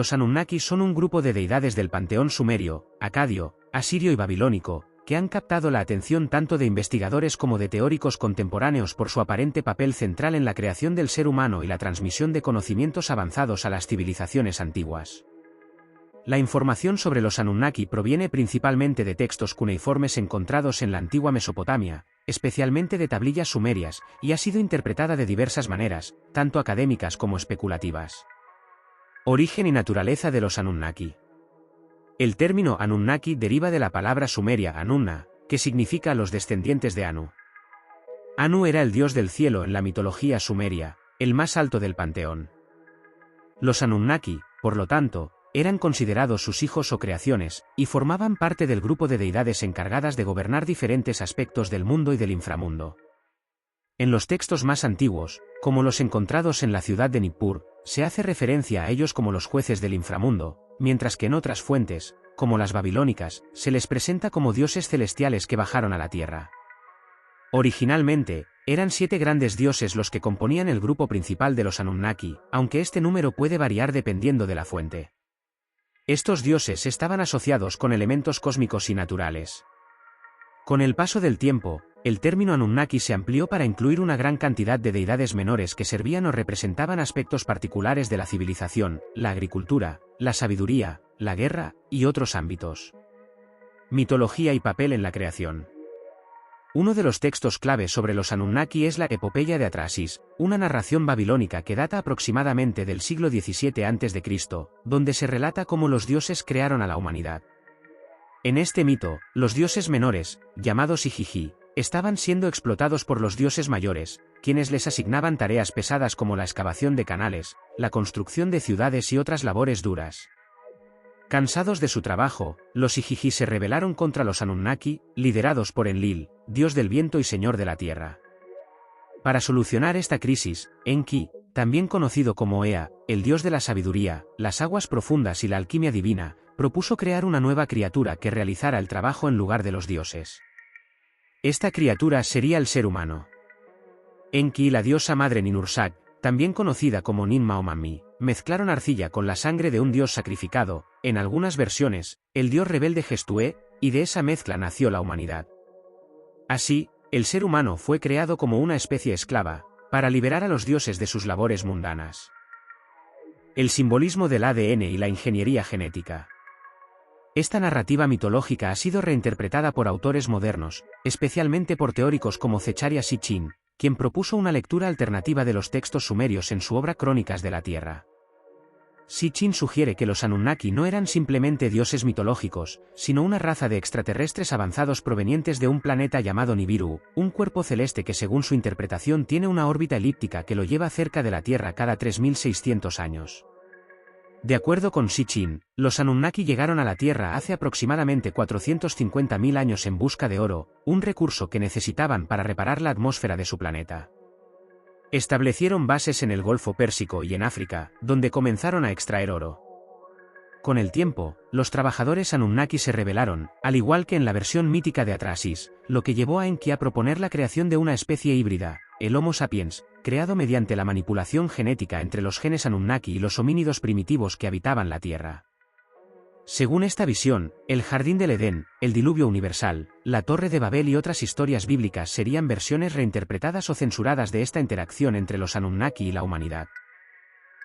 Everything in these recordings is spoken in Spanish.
Los Anunnaki son un grupo de deidades del panteón sumerio, acadio, asirio y babilónico, que han captado la atención tanto de investigadores como de teóricos contemporáneos por su aparente papel central en la creación del ser humano y la transmisión de conocimientos avanzados a las civilizaciones antiguas. La información sobre los Anunnaki proviene principalmente de textos cuneiformes encontrados en la antigua Mesopotamia, especialmente de tablillas sumerias, y ha sido interpretada de diversas maneras, tanto académicas como especulativas. Origen y naturaleza de los Anunnaki. El término Anunnaki deriva de la palabra sumeria Anunna, que significa los descendientes de Anu. Anu era el dios del cielo en la mitología sumeria, el más alto del panteón. Los Anunnaki, por lo tanto, eran considerados sus hijos o creaciones, y formaban parte del grupo de deidades encargadas de gobernar diferentes aspectos del mundo y del inframundo. En los textos más antiguos, como los encontrados en la ciudad de Nippur, se hace referencia a ellos como los jueces del inframundo, mientras que en otras fuentes, como las babilónicas, se les presenta como dioses celestiales que bajaron a la tierra. Originalmente, eran 7 grandes dioses los que componían el grupo principal de los Anunnaki, aunque este número puede variar dependiendo de la fuente. Estos dioses estaban asociados con elementos cósmicos y naturales. Con el paso del tiempo, el término Anunnaki se amplió para incluir una gran cantidad de deidades menores que servían o representaban aspectos particulares de la civilización, la agricultura, la sabiduría, la guerra, y otros ámbitos. Mitología y papel en la creación. Uno de los textos clave sobre los Anunnaki es la Epopeya de Atrahasis, una narración babilónica que data aproximadamente del siglo XVII a.C., donde se relata cómo los dioses crearon a la humanidad. En este mito, los dioses menores, llamados Igigi, estaban siendo explotados por los dioses mayores, quienes les asignaban tareas pesadas como la excavación de canales, la construcción de ciudades y otras labores duras. Cansados de su trabajo, los Igigi se rebelaron contra los Anunnaki, liderados por Enlil, dios del viento y señor de la tierra. Para solucionar esta crisis, Enki, también conocido como Ea, el dios de la sabiduría, las aguas profundas y la alquimia divina, propuso crear una nueva criatura que realizara el trabajo en lugar de los dioses. Esta criatura sería el ser humano. Enki y la diosa madre Ninursak, también conocida como Ninma o Mami, mezclaron arcilla con la sangre de un dios sacrificado, en algunas versiones, el dios rebelde Gestué, y de esa mezcla nació la humanidad. Así, el ser humano fue creado como una especie esclava, para liberar a los dioses de sus labores mundanas. El simbolismo del ADN y la ingeniería genética. Esta narrativa mitológica ha sido reinterpretada por autores modernos, especialmente por teóricos como Zecharia Sitchin, quien propuso una lectura alternativa de los textos sumerios en su obra Crónicas de la Tierra. Sitchin sugiere que los Anunnaki no eran simplemente dioses mitológicos, sino una raza de extraterrestres avanzados provenientes de un planeta llamado Nibiru, un cuerpo celeste que según su interpretación tiene una órbita elíptica que lo lleva cerca de la Tierra cada 3600 años. De acuerdo con Sitchin, los Anunnaki llegaron a la Tierra hace aproximadamente 450.000 años en busca de oro, un recurso que necesitaban para reparar la atmósfera de su planeta. Establecieron bases en el Golfo Pérsico y en África, donde comenzaron a extraer oro. Con el tiempo, los trabajadores Anunnaki se rebelaron, al igual que en la versión mítica de Atrahasis, lo que llevó a Enki a proponer la creación de una especie híbrida, el Homo sapiens, creado mediante la manipulación genética entre los genes Anunnaki y los homínidos primitivos que habitaban la Tierra. Según esta visión, el Jardín del Edén, el Diluvio Universal, la Torre de Babel y otras historias bíblicas serían versiones reinterpretadas o censuradas de esta interacción entre los Anunnaki y la humanidad.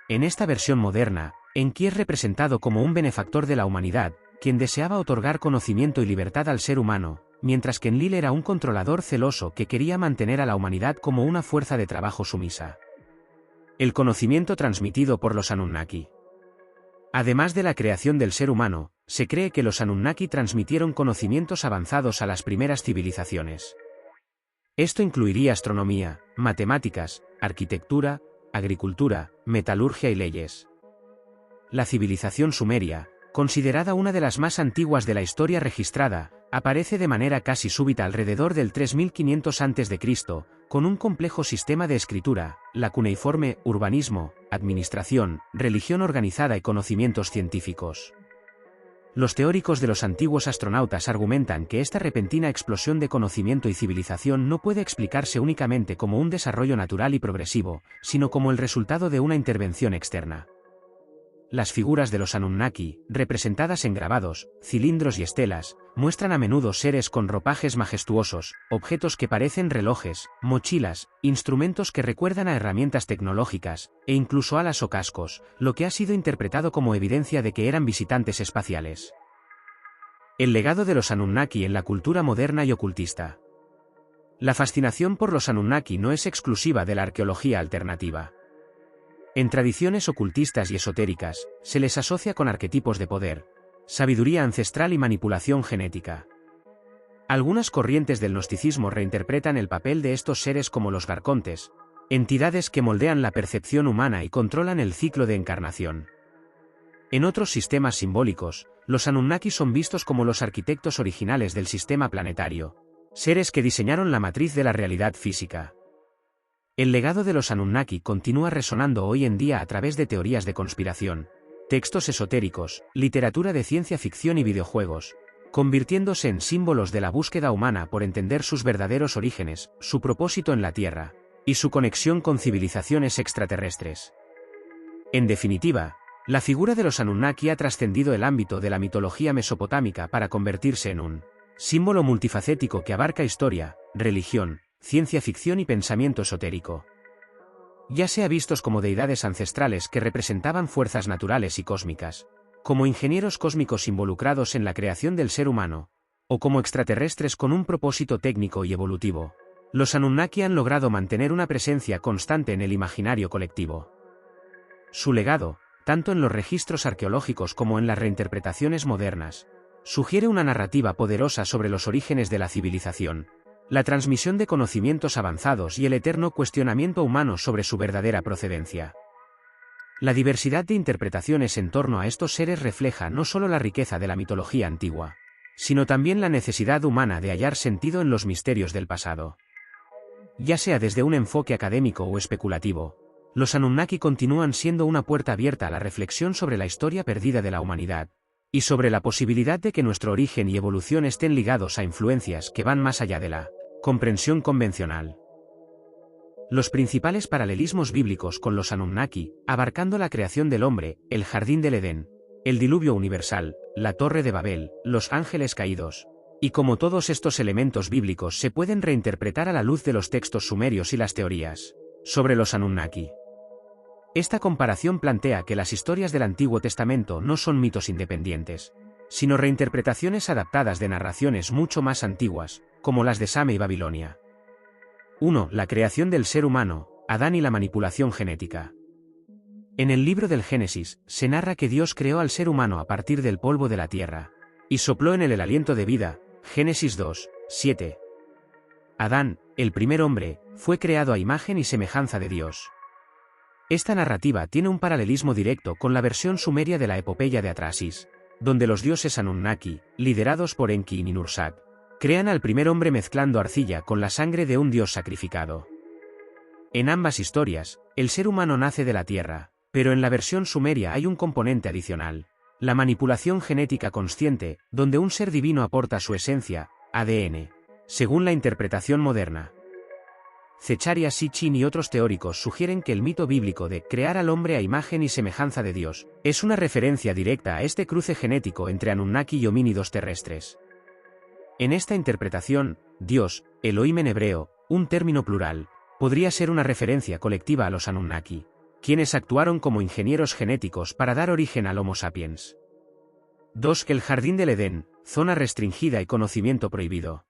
En esta versión moderna, Enki es representado como un benefactor de la humanidad, quien deseaba otorgar conocimiento y libertad al ser humano, mientras que Enlil era un controlador celoso que quería mantener a la humanidad como una fuerza de trabajo sumisa. El conocimiento transmitido por los Anunnaki. Además de la creación del ser humano, se cree que los Anunnaki transmitieron conocimientos avanzados a las primeras civilizaciones. Esto incluiría astronomía, matemáticas, arquitectura, agricultura, metalurgia y leyes. La civilización sumeria, considerada una de las más antiguas de la historia registrada, aparece de manera casi súbita alrededor del 3500 a.C., con un complejo sistema de escritura, la cuneiforme, urbanismo, administración, religión organizada y conocimientos científicos. Los teóricos de los antiguos astronautas argumentan que esta repentina explosión de conocimiento y civilización no puede explicarse únicamente como un desarrollo natural y progresivo, sino como el resultado de una intervención externa. Las figuras de los Anunnaki, representadas en grabados, cilindros y estelas, muestran a menudo seres con ropajes majestuosos, objetos que parecen relojes, mochilas, instrumentos que recuerdan a herramientas tecnológicas, e incluso alas o cascos, lo que ha sido interpretado como evidencia de que eran visitantes espaciales. El legado de los Anunnaki en la cultura moderna y ocultista. La fascinación por los Anunnaki no es exclusiva de la arqueología alternativa. En tradiciones ocultistas y esotéricas, se les asocia con arquetipos de poder, sabiduría ancestral y manipulación genética. Algunas corrientes del gnosticismo reinterpretan el papel de estos seres como los arcontes, entidades que moldean la percepción humana y controlan el ciclo de encarnación. En otros sistemas simbólicos, los Anunnaki son vistos como los arquitectos originales del sistema planetario, seres que diseñaron la matriz de la realidad física. El legado de los Anunnaki continúa resonando hoy en día a través de teorías de conspiración, textos esotéricos, literatura de ciencia ficción y videojuegos, convirtiéndose en símbolos de la búsqueda humana por entender sus verdaderos orígenes, su propósito en la Tierra, y su conexión con civilizaciones extraterrestres. En definitiva, la figura de los Anunnaki ha trascendido el ámbito de la mitología mesopotámica para convertirse en un símbolo multifacético que abarca historia, religión, ciencia ficción y pensamiento esotérico. Ya sea vistos como deidades ancestrales que representaban fuerzas naturales y cósmicas, como ingenieros cósmicos involucrados en la creación del ser humano, o como extraterrestres con un propósito técnico y evolutivo, los Anunnaki han logrado mantener una presencia constante en el imaginario colectivo. Su legado, tanto en los registros arqueológicos como en las reinterpretaciones modernas, sugiere una narrativa poderosa sobre los orígenes de la civilización, la transmisión de conocimientos avanzados y el eterno cuestionamiento humano sobre su verdadera procedencia. La diversidad de interpretaciones en torno a estos seres refleja no solo la riqueza de la mitología antigua, sino también la necesidad humana de hallar sentido en los misterios del pasado. Ya sea desde un enfoque académico o especulativo, los Anunnaki continúan siendo una puerta abierta a la reflexión sobre la historia perdida de la humanidad, y sobre la posibilidad de que nuestro origen y evolución estén ligados a influencias que van más allá de la comprensión convencional. Los principales paralelismos bíblicos con los Anunnaki, abarcando la creación del hombre, el jardín del Edén, el diluvio universal, la torre de Babel, los ángeles caídos, y como todos estos elementos bíblicos se pueden reinterpretar a la luz de los textos sumerios y las teorías sobre los Anunnaki. Esta comparación plantea que las historias del Antiguo Testamento no son mitos independientes, sino reinterpretaciones adaptadas de narraciones mucho más antiguas, como las de Same y Babilonia. 1. La creación del ser humano, Adán y la manipulación genética. En el libro del Génesis, se narra que Dios creó al ser humano a partir del polvo de la tierra, y sopló en él el aliento de vida, Génesis 2, 7. Adán, el primer hombre, fue creado a imagen y semejanza de Dios. Esta narrativa tiene un paralelismo directo con la versión sumeria de la epopeya de Atrasis, donde los dioses Anunnaki, liderados por Enki y Ninursak, crean al primer hombre mezclando arcilla con la sangre de un dios sacrificado. En ambas historias, el ser humano nace de la tierra, pero en la versión sumeria hay un componente adicional, la manipulación genética consciente, donde un ser divino aporta su esencia, ADN, según la interpretación moderna. Zecharia Sitchin y otros teóricos sugieren que el mito bíblico de crear al hombre a imagen y semejanza de Dios es una referencia directa a este cruce genético entre Anunnaki y homínidos terrestres. En esta interpretación, Dios, Elohim en hebreo, un término plural, podría ser una referencia colectiva a los Anunnaki, quienes actuaron como ingenieros genéticos para dar origen al Homo sapiens. 2. El jardín del Edén, zona restringida y conocimiento prohibido.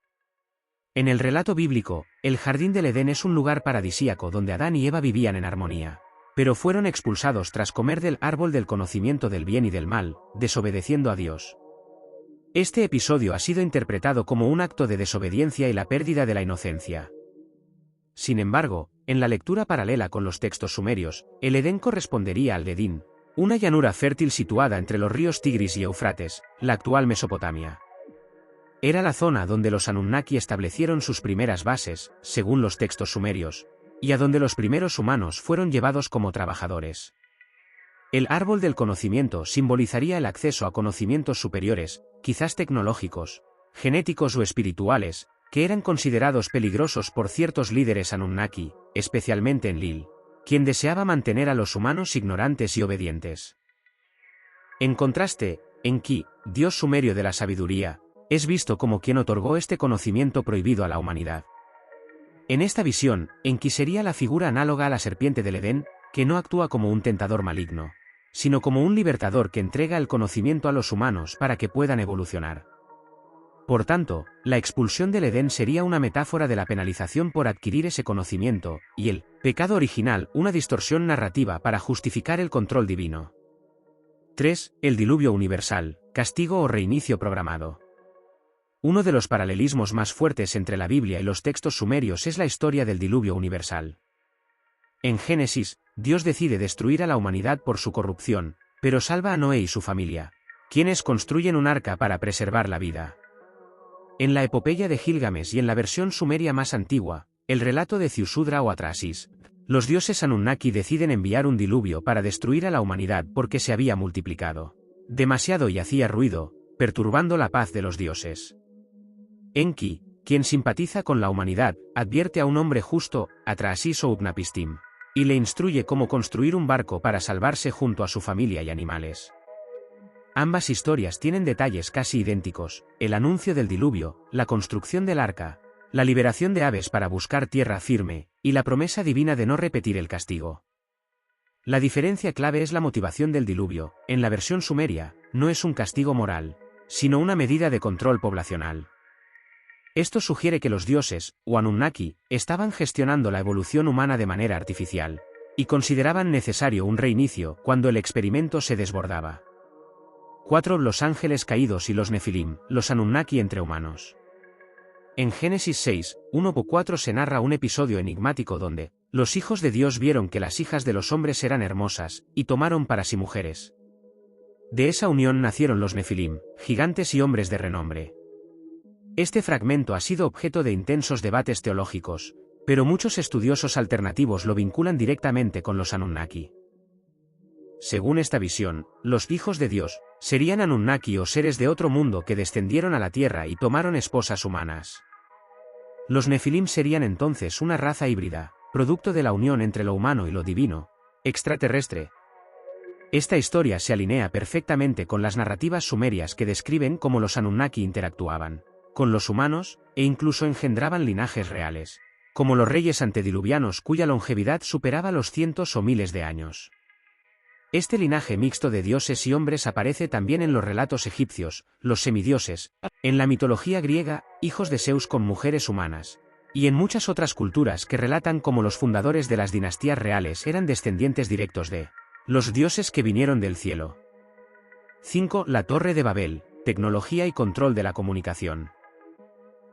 En el relato bíblico, el jardín del Edén es un lugar paradisíaco donde Adán y Eva vivían en armonía, pero fueron expulsados tras comer del árbol del conocimiento del bien y del mal, desobedeciendo a Dios. Este episodio ha sido interpretado como un acto de desobediencia y la pérdida de la inocencia. Sin embargo, en la lectura paralela con los textos sumerios, el Edén correspondería al Edín, una llanura fértil situada entre los ríos Tigris y Eufrates, la actual Mesopotamia. Era la zona donde los Anunnaki establecieron sus primeras bases, según los textos sumerios, y a donde los primeros humanos fueron llevados como trabajadores. El árbol del conocimiento simbolizaría el acceso a conocimientos superiores, quizás tecnológicos, genéticos o espirituales, que eran considerados peligrosos por ciertos líderes Anunnaki, especialmente Enlil, quien deseaba mantener a los humanos ignorantes y obedientes. En contraste, Enki, dios sumerio de la sabiduría, es visto como quien otorgó este conocimiento prohibido a la humanidad. En esta visión, Enki sería la figura análoga a la serpiente del Edén, que no actúa como un tentador maligno, sino como un libertador que entrega el conocimiento a los humanos para que puedan evolucionar. Por tanto, la expulsión del Edén sería una metáfora de la penalización por adquirir ese conocimiento, y el pecado original una distorsión narrativa para justificar el control divino. 3. El diluvio universal, castigo o reinicio programado. Uno de los paralelismos más fuertes entre la Biblia y los textos sumerios es la historia del diluvio universal. En Génesis, Dios decide destruir a la humanidad por su corrupción, pero salva a Noé y su familia, quienes construyen un arca para preservar la vida. En la epopeya de Gilgamesh y en la versión sumeria más antigua, el relato de Ziusudra o Atrahasis, los dioses Anunnaki deciden enviar un diluvio para destruir a la humanidad porque se había multiplicado demasiado y hacía ruido, perturbando la paz de los dioses. Enki, quien simpatiza con la humanidad, advierte a un hombre justo, Atrahasis o Utnapishtim, y le instruye cómo construir un barco para salvarse junto a su familia y animales. Ambas historias tienen detalles casi idénticos: el anuncio del diluvio, la construcción del arca, la liberación de aves para buscar tierra firme, y la promesa divina de no repetir el castigo. La diferencia clave es la motivación del diluvio. En la versión sumeria, no es un castigo moral, sino una medida de control poblacional. Esto sugiere que los dioses, o Anunnaki, estaban gestionando la evolución humana de manera artificial, y consideraban necesario un reinicio cuando el experimento se desbordaba. 4. Los ángeles caídos y los Nefilim, los Anunnaki entre humanos. En Génesis 6, 1-4 se narra un episodio enigmático donde los hijos de Dios vieron que las hijas de los hombres eran hermosas, y tomaron para sí mujeres. De esa unión nacieron los Nefilim, gigantes y hombres de renombre. Este fragmento ha sido objeto de intensos debates teológicos, pero muchos estudiosos alternativos lo vinculan directamente con los Anunnaki. Según esta visión, los hijos de Dios serían Anunnaki o seres de otro mundo que descendieron a la tierra y tomaron esposas humanas. Los Nefilim serían entonces una raza híbrida, producto de la unión entre lo humano y lo divino, extraterrestre. Esta historia se alinea perfectamente con las narrativas sumerias que describen cómo los Anunnaki interactuaban con los humanos, e incluso engendraban linajes reales, como los reyes antediluvianos cuya longevidad superaba los cientos o miles de años. Este linaje mixto de dioses y hombres aparece también en los relatos egipcios, los semidioses, en la mitología griega, hijos de Zeus con mujeres humanas, y en muchas otras culturas que relatan cómo los fundadores de las dinastías reales eran descendientes directos de los dioses que vinieron del cielo. 5. La Torre de Babel, tecnología y control de la comunicación.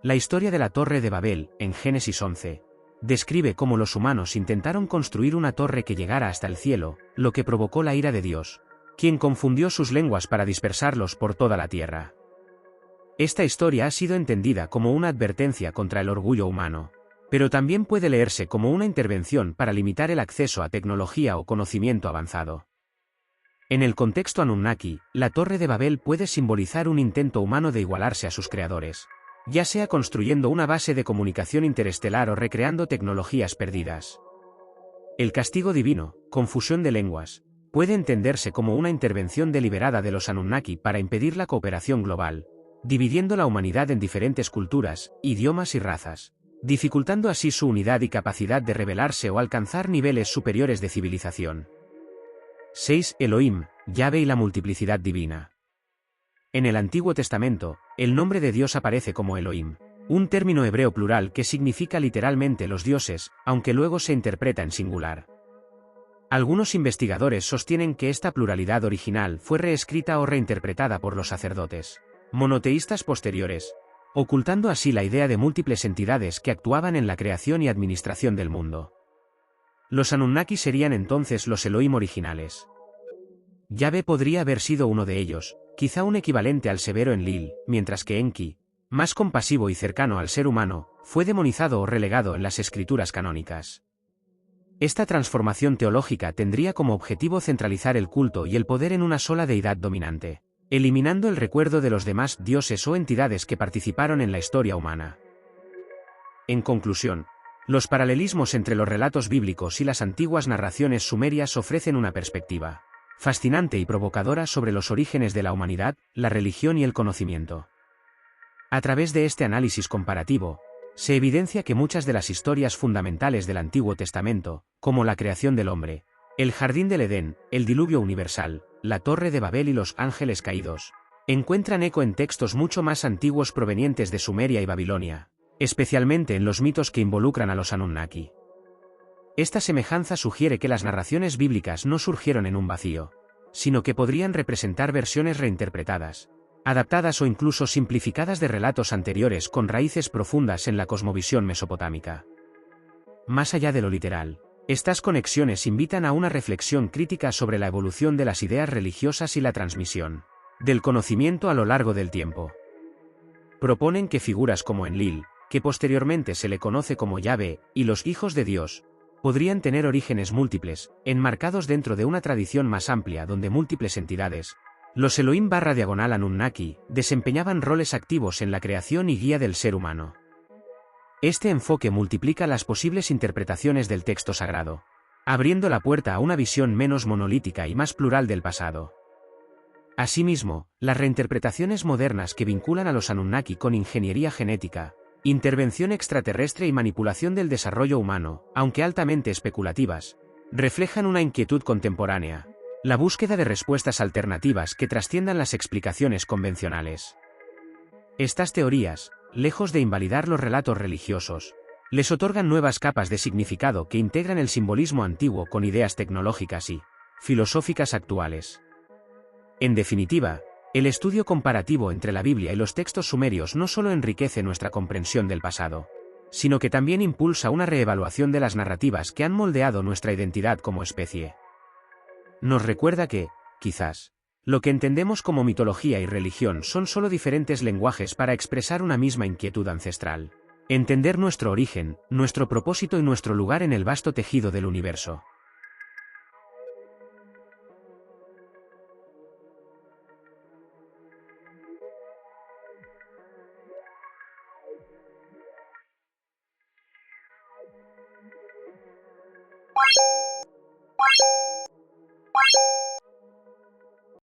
La historia de la Torre de Babel, en Génesis 11, describe cómo los humanos intentaron construir una torre que llegara hasta el cielo, lo que provocó la ira de Dios, quien confundió sus lenguas para dispersarlos por toda la tierra. Esta historia ha sido entendida como una advertencia contra el orgullo humano, pero también puede leerse como una intervención para limitar el acceso a tecnología o conocimiento avanzado. En el contexto Anunnaki, la Torre de Babel puede simbolizar un intento humano de igualarse a sus creadores, ya sea construyendo una base de comunicación interestelar o recreando tecnologías perdidas. El castigo divino, confusión de lenguas, puede entenderse como una intervención deliberada de los Anunnaki para impedir la cooperación global, dividiendo la humanidad en diferentes culturas, idiomas y razas, dificultando así su unidad y capacidad de rebelarse o alcanzar niveles superiores de civilización. 6. Elohim, Yahvé y la multiplicidad divina. En el Antiguo Testamento, el nombre de Dios aparece como Elohim, un término hebreo plural que significa literalmente los dioses, aunque luego se interpreta en singular. Algunos investigadores sostienen que esta pluralidad original fue reescrita o reinterpretada por los sacerdotes monoteístas posteriores, ocultando así la idea de múltiples entidades que actuaban en la creación y administración del mundo. Los Anunnaki serían entonces los Elohim originales. Yahvé podría haber sido uno de ellos, quizá un equivalente al severo Enlil, mientras que Enki, más compasivo y cercano al ser humano, fue demonizado o relegado en las escrituras canónicas. Esta transformación teológica tendría como objetivo centralizar el culto y el poder en una sola deidad dominante, eliminando el recuerdo de los demás dioses o entidades que participaron en la historia humana. En conclusión, los paralelismos entre los relatos bíblicos y las antiguas narraciones sumerias ofrecen una perspectiva fascinante y provocadora sobre los orígenes de la humanidad, la religión y el conocimiento. A través de este análisis comparativo, se evidencia que muchas de las historias fundamentales del Antiguo Testamento, como la creación del hombre, el jardín del Edén, el diluvio universal, la Torre de Babel y los ángeles caídos, encuentran eco en textos mucho más antiguos provenientes de Sumeria y Babilonia, especialmente en los mitos que involucran a los Anunnaki. Esta semejanza sugiere que las narraciones bíblicas no surgieron en un vacío, sino que podrían representar versiones reinterpretadas, adaptadas o incluso simplificadas de relatos anteriores con raíces profundas en la cosmovisión mesopotámica. Más allá de lo literal, estas conexiones invitan a una reflexión crítica sobre la evolución de las ideas religiosas y la transmisión del conocimiento a lo largo del tiempo. Proponen que figuras como Enlil, que posteriormente se le conoce como Yahvé, y los hijos de Dios, podrían tener orígenes múltiples, enmarcados dentro de una tradición más amplia donde múltiples entidades, los Elohim/Anunnaki, desempeñaban roles activos en la creación y guía del ser humano. Este enfoque multiplica las posibles interpretaciones del texto sagrado, abriendo la puerta a una visión menos monolítica y más plural del pasado. Asimismo, las reinterpretaciones modernas que vinculan a los Anunnaki con ingeniería genética, intervención extraterrestre y manipulación del desarrollo humano, aunque altamente especulativas, reflejan una inquietud contemporánea, la búsqueda de respuestas alternativas que trasciendan las explicaciones convencionales. Estas teorías, lejos de invalidar los relatos religiosos, les otorgan nuevas capas de significado que integran el simbolismo antiguo con ideas tecnológicas y filosóficas actuales. En definitiva, el estudio comparativo entre la Biblia y los textos sumerios no solo enriquece nuestra comprensión del pasado, sino que también impulsa una reevaluación de las narrativas que han moldeado nuestra identidad como especie. Nos recuerda que, quizás, lo que entendemos como mitología y religión son solo diferentes lenguajes para expresar una misma inquietud ancestral: entender nuestro origen, nuestro propósito y nuestro lugar en el vasto tejido del universo.